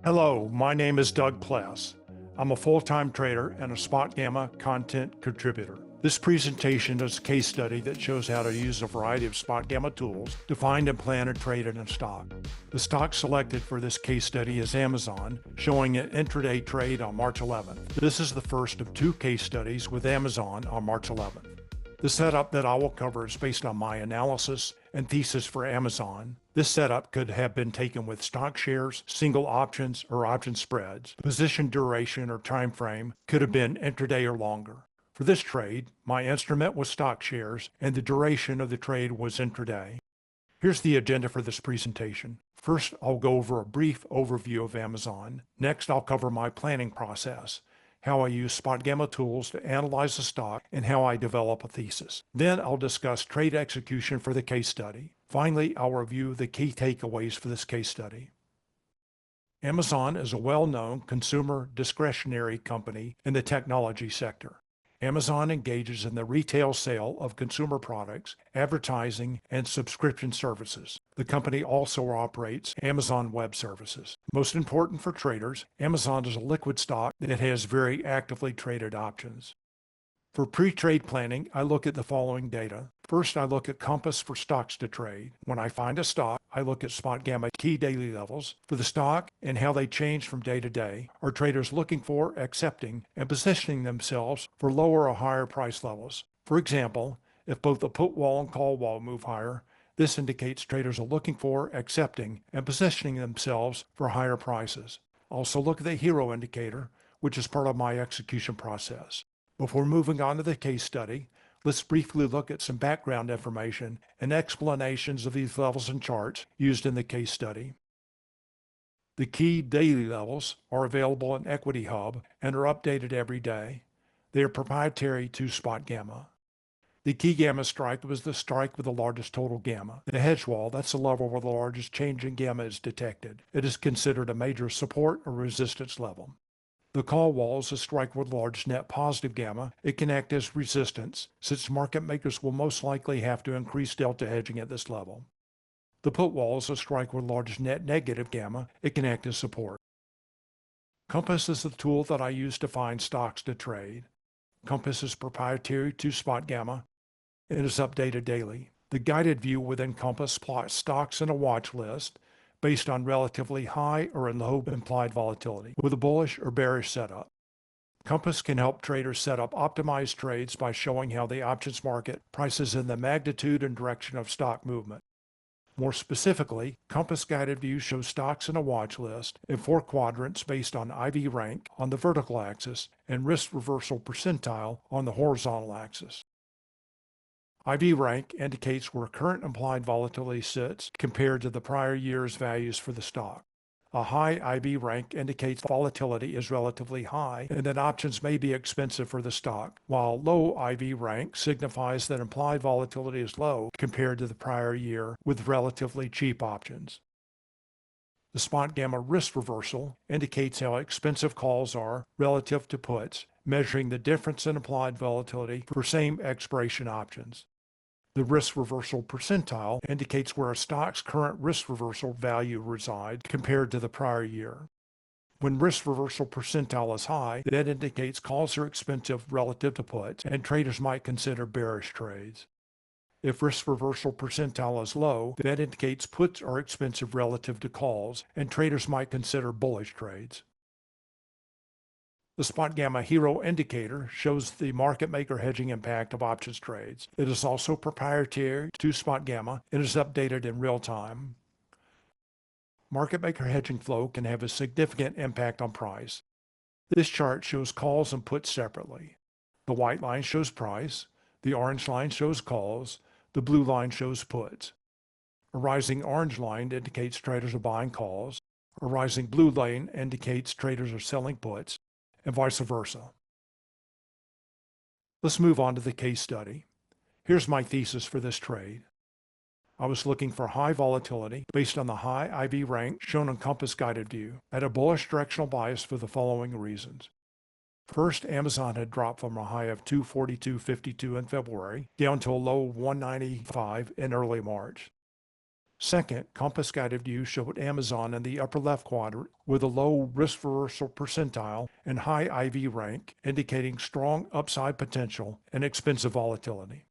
Hello, my name is Doug Pless. I'm a full-time trader and a SpotGamma content contributor. This presentation is a case study that shows how to use a variety of SpotGamma tools to find and plan a trade in a stock. The stock selected for this case study is Amazon, showing an intraday trade on March 11th. This is the first of two case studies with Amazon on March 11th. The setup that I will cover is based on my analysis and thesis for Amazon. This setup could have been taken with stock shares, single options, or option spreads. Position duration or time frame could have been intraday or longer. For this trade, my instrument was stock shares and the duration of the trade was intraday. Here's the agenda for this presentation. First, I'll go over a brief overview of Amazon. Next, I'll cover my planning process, how I use SpotGamma tools to analyze the stock, and how I develop a thesis. Then I'll discuss trade execution for the case study. Finally, I'll review the key takeaways for this case study. Amazon is a well-known consumer discretionary company in the technology sector. Amazon engages in the retail sale of consumer products, advertising, and subscription services. The company also operates Amazon Web Services. Most important for traders, Amazon is a liquid stock that has very actively traded options. For pre-trade planning, I look at the following data. First, I look at Compass for stocks to trade. When I find a stock, I look at SpotGamma key daily levels for the stock and how they change from day to day. Are traders looking for, accepting, and positioning themselves for lower or higher price levels? For example, if both the put wall and call wall move higher, this indicates traders are looking for, accepting, and positioning themselves for higher prices. Also look at the HIRO indicator, which is part of my execution process. Before moving on to the case study, let's briefly look at some background information and explanations of these levels and charts used in the case study. The key daily levels are available in EquityHub and are updated every day. They are proprietary to SpotGamma. The key gamma strike was the strike with the largest total gamma. The hedge wall, that's the level where the largest change in gamma is detected. It is considered a major support or resistance level. The call wall is a strike with large net positive gamma. It can act as resistance, since market makers will most likely have to increase delta hedging at this level. The put wall is a strike with large net negative gamma. It can act as support. Compass is the tool that I use to find stocks to trade. Compass is proprietary to SpotGamma. It is updated daily. The guided view within Compass plots stocks in a watch list based on relatively high or low implied volatility, with a bullish or bearish setup. Compass can help traders set up optimized trades by showing how the options market prices in the magnitude and direction of stock movement. More specifically, Compass Guided View shows stocks in a watch list in 4 quadrants based on IV rank on the vertical axis and risk reversal percentile on the horizontal axis. IV rank indicates where current implied volatility sits compared to the prior year's values for the stock. A high IV rank indicates volatility is relatively high and that options may be expensive for the stock, while low IV rank signifies that implied volatility is low compared to the prior year with relatively cheap options. The SpotGamma risk reversal indicates how expensive calls are relative to puts, measuring the difference in implied volatility for same expiration options. The risk reversal percentile indicates where a stock's current risk reversal value resides compared to the prior year. When risk reversal percentile is high, that indicates calls are expensive relative to puts, and traders might consider bearish trades. If risk reversal percentile is low, that indicates puts are expensive relative to calls, and traders might consider bullish trades. The SpotGamma HIRO indicator shows the market maker hedging impact of options trades. It is also proprietary to SpotGamma and is updated in real time. Market maker hedging flow can have a significant impact on price. This chart shows calls and puts separately. The white line shows price, the orange line shows calls, the blue line shows puts. A rising orange line indicates traders are buying calls, a rising blue line indicates traders are selling puts, and vice versa. Let's move on to the case study. Here's my thesis for this trade. I was looking for high volatility based on the high IV rank shown on Compass Guided View. I had a bullish directional bias for the following reasons. First, Amazon had dropped from a high of 242.52 in February down to a low of 195 in early March. Second, Compass Guided View showed Amazon in the upper left quadrant with a low risk reversal percentile and high IV rank, indicating strong upside potential and expensive volatility.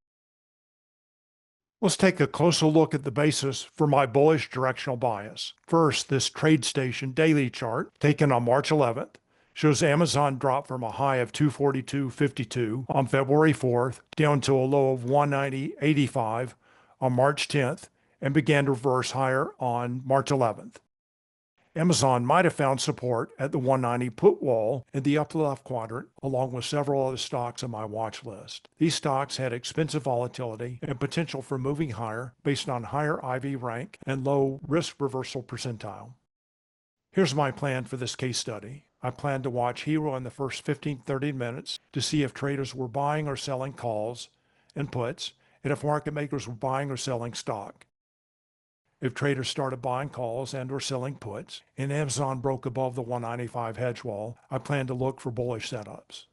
Let's take a closer look at the basis for my bullish directional bias. First, this TradeStation daily chart, taken on March 11th, shows Amazon drop from a high of 242.52 on February 4th down to a low of 190.85 on March 10th and began to reverse higher on March 11th. Amazon might have found support at the 190 put wall in the upper left quadrant, along with several other stocks on my watch list. These stocks had expensive volatility and potential for moving higher based on higher IV rank and low risk reversal percentile. Here's my plan for this case study. I plan to watch HIRO in the first 15-30 minutes to see if traders were buying or selling calls and puts, and if market makers were buying or selling stock. If traders started buying calls and or selling puts, and Amazon broke above the 195 hedge wall, I plan to look for bullish setups.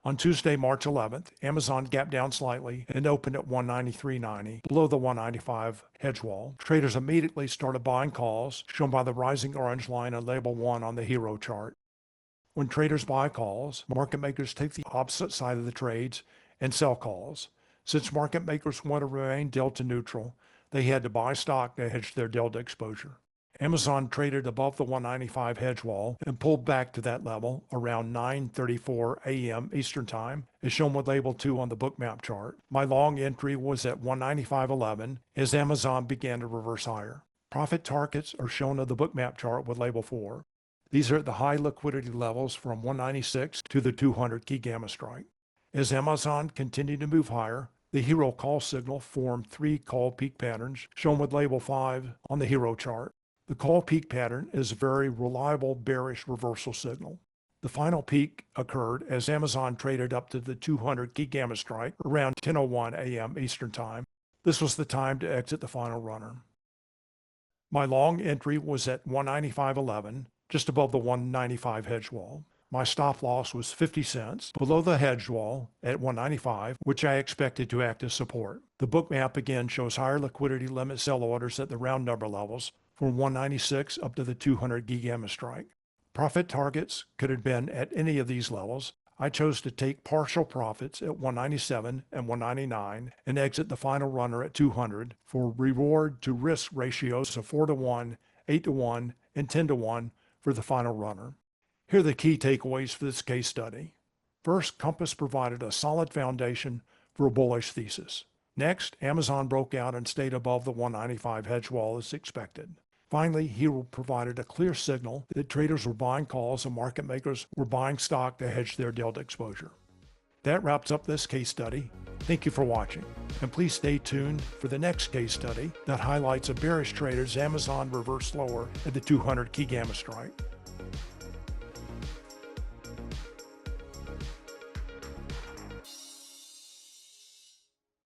On Tuesday, March 11th, Amazon gapped down slightly and opened at 193.90, below the 195 hedge wall. Traders immediately started buying calls, shown by the rising orange line on label 1 on the HIRO chart. When traders buy calls, market makers take the opposite side of the trades and sell calls. Since market makers want to remain delta neutral, they had to buy stock to hedge their delta exposure. Amazon traded above the 195 hedge wall and pulled back to that level around 9:34 a.m. Eastern Time, as shown with label 2 on the bookmap chart. My long entry was at 195.11 as Amazon began to reverse higher. Profit targets are shown on the bookmap chart with label 4. These are at the high liquidity levels from 196 to the 200 key gamma strike. As Amazon continued to move higher, the HIRO call signal formed 3 call peak patterns, shown with label 5 on the HIRO chart. The call peak pattern is a very reliable bearish reversal signal. The final peak occurred as Amazon traded up to the 200 key gamma strike around 10:01 a.m. Eastern Time. This was the time to exit the final runner. My long entry was at 195.11, just above the 195 hedge wall. My stop loss was 50 cents below the hedge wall at 195, which I expected to act as support. The bookmap again shows higher liquidity limit sell orders at the round number levels from 196 up to the 200 key gamma strike. Profit targets could have been at any of these levels. I chose to take partial profits at 197 and 199 and exit the final runner at 200 for reward to risk ratios of 4-to-1, 8-to-1, and 10-to-1 for the final runner. Here are the key takeaways for this case study. First, Compass provided a solid foundation for a bullish thesis. Next, Amazon broke out and stayed above the 195 hedge wall as expected. Finally, HIRO provided a clear signal that traders were buying calls and market makers were buying stock to hedge their delta exposure. That wraps up this case study. Thank you for watching, and please stay tuned for the next case study that highlights a bearish trade as Amazon reversed lower at the 200 key gamma strike.